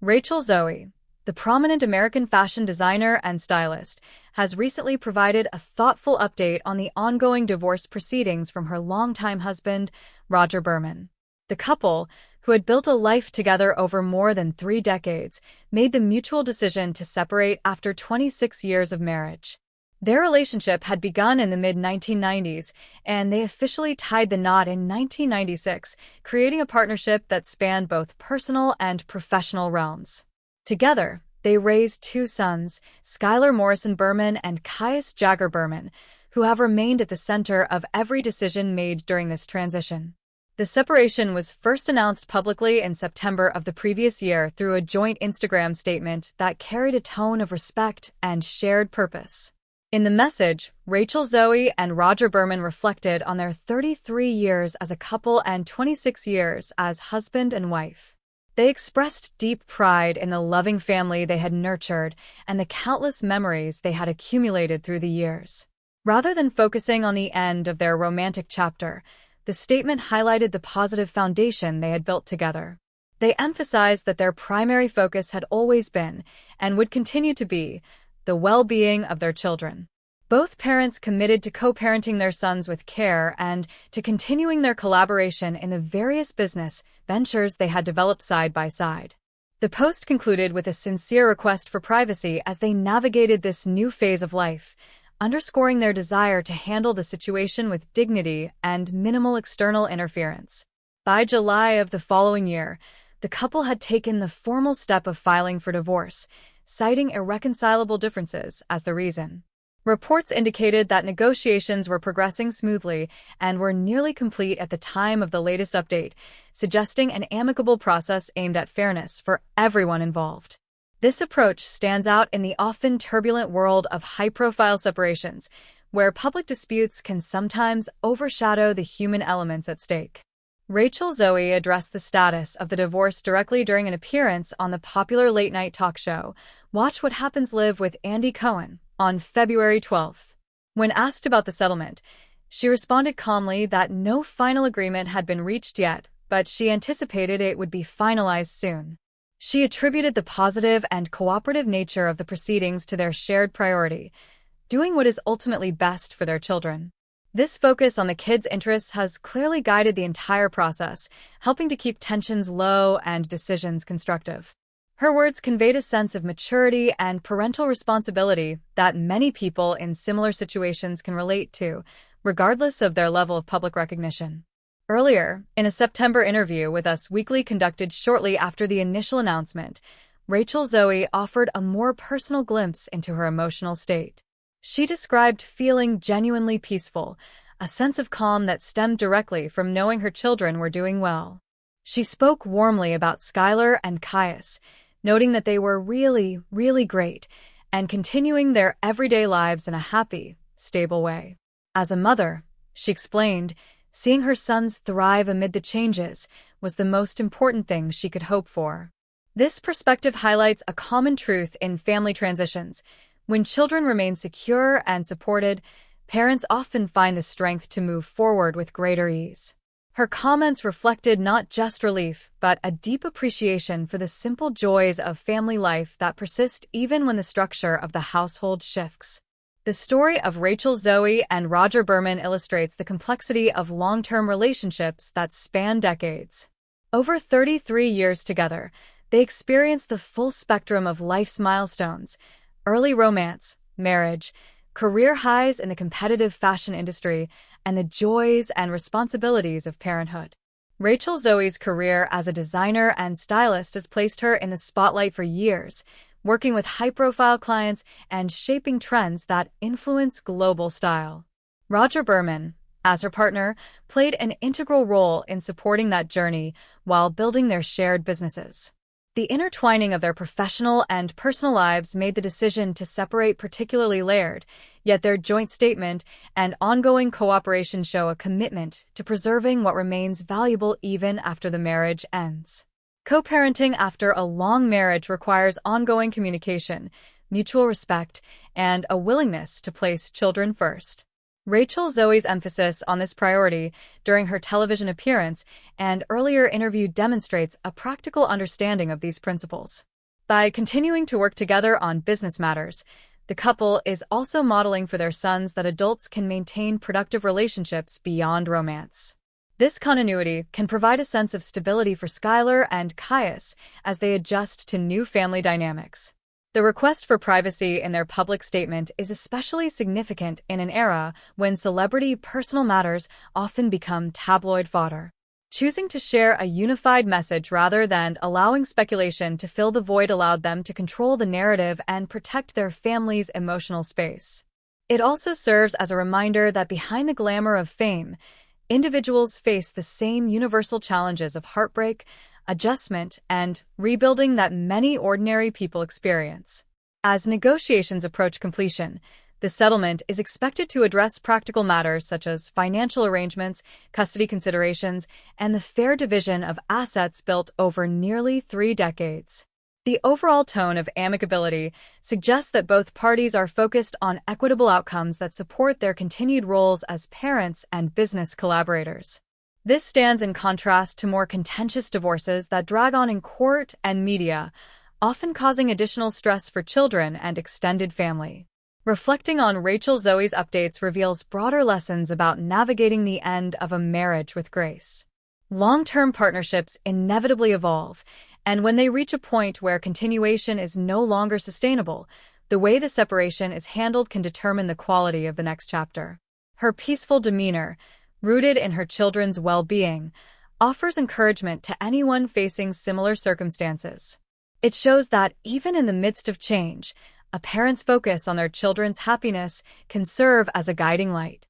Rachel Zoe, the prominent American fashion designer and stylist, has recently provided a thoughtful update on the ongoing divorce proceedings from her longtime husband, Rodger Berman. The couple, who had built a life together over more than 3 decades, made the mutual decision to separate after 26 years of marriage. Their relationship had begun in the mid-1990s, and they officially tied the knot in 1996, creating a partnership that spanned both personal and professional realms. Together, they raised 2 sons, Skylar Morrison Berman and Caius Jagger Berman, who have remained at the center of every decision made during this transition. The separation was first announced publicly in September of the previous year through a joint Instagram statement that carried a tone of respect and shared purpose. In the message, Rachel Zoe and Rodger Berman reflected on their 33 years as a couple and 26 years as husband and wife. They expressed deep pride in the loving family they had nurtured and the countless memories they had accumulated through the years. Rather than focusing on the end of their romantic chapter, the statement highlighted the positive foundation they had built together. They emphasized that their primary focus had always been, and would continue to be, the well-being of their children. Both parents committed to co-parenting their sons with care and to continuing their collaboration in the various business ventures they had developed side by side. The post concluded with a sincere request for privacy as they navigated this new phase of life, underscoring their desire to handle the situation with dignity and minimal external interference. By July of the following year, the couple had taken the formal step of filing for divorce, citing irreconcilable differences as the reason. Reports indicated that negotiations were progressing smoothly and were nearly complete at the time of the latest update, suggesting an amicable process aimed at fairness for everyone involved. This approach stands out in the often turbulent world of high-profile separations, where public disputes can sometimes overshadow the human elements at stake. Rachel Zoe addressed the status of the divorce directly during an appearance on the popular late-night talk show, Watch What Happens Live with Andy Cohen, on February 12th. When asked about the settlement, she responded calmly that no final agreement had been reached yet, but she anticipated it would be finalized soon. She attributed the positive and cooperative nature of the proceedings to their shared priority, doing what is ultimately best for their children. This focus on the kids' interests has clearly guided the entire process, helping to keep tensions low and decisions constructive. Her words conveyed a sense of maturity and parental responsibility that many people in similar situations can relate to, regardless of their level of public recognition. Earlier, in a September interview with Us Weekly conducted shortly after the initial announcement, Rachel Zoe offered a more personal glimpse into her emotional state. She described feeling genuinely peaceful, a sense of calm that stemmed directly from knowing her children were doing well. She spoke warmly about Skylar and Caius, noting that they were really, really great, and continuing their everyday lives in a happy, stable way. As a mother, she explained, seeing her sons thrive amid the changes was the most important thing she could hope for. This perspective highlights a common truth in family transitions. When children remain secure and supported, parents often find the strength to move forward with greater ease. Her comments reflected not just relief, but a deep appreciation for the simple joys of family life that persist even when the structure of the household shifts. The story of Rachel Zoe and Rodger Berman illustrates the complexity of long-term relationships that span decades. Over 33 years together, they experienced the full spectrum of life's milestones: early romance, marriage, career highs in the competitive fashion industry, and the joys and responsibilities of parenthood. Rachel Zoe's career as a designer and stylist has placed her in the spotlight for years, working with high-profile clients and shaping trends that influence global style. Rodger Berman, as her partner, played an integral role in supporting that journey while building their shared businesses. The intertwining of their professional and personal lives made the decision to separate particularly layered, yet their joint statement and ongoing cooperation show a commitment to preserving what remains valuable even after the marriage ends. Co-parenting after a long marriage requires ongoing communication, mutual respect, and a willingness to place children first. Rachel Zoe's emphasis on this priority during her television appearance and earlier interview demonstrates a practical understanding of these principles. By continuing to work together on business matters, the couple is also modeling for their sons that adults can maintain productive relationships beyond romance. This continuity can provide a sense of stability for Skylar and Caius as they adjust to new family dynamics. The request for privacy in their public statement is especially significant in an era when celebrity personal matters often become tabloid fodder. Choosing to share a unified message rather than allowing speculation to fill the void allowed them to control the narrative and protect their family's emotional space. It also serves as a reminder that behind the glamour of fame, individuals face the same universal challenges of heartbreak, adjustment, and rebuilding that many ordinary people experience. As negotiations approach completion, the settlement is expected to address practical matters such as financial arrangements, custody considerations, and the fair division of assets built over nearly 3 decades. The overall tone of amicability suggests that both parties are focused on equitable outcomes that support their continued roles as parents and business collaborators. This stands in contrast to more contentious divorces that drag on in court and media, often causing additional stress for children and extended family. Reflecting on Rachel Zoe's updates reveals broader lessons about navigating the end of a marriage with grace. Long-term partnerships inevitably evolve, and when they reach a point where continuation is no longer sustainable, the way the separation is handled can determine the quality of the next chapter. Her peaceful demeanor, rooted in her children's well-being, offers encouragement to anyone facing similar circumstances. It shows that even in the midst of change, a parent's focus on their children's happiness can serve as a guiding light.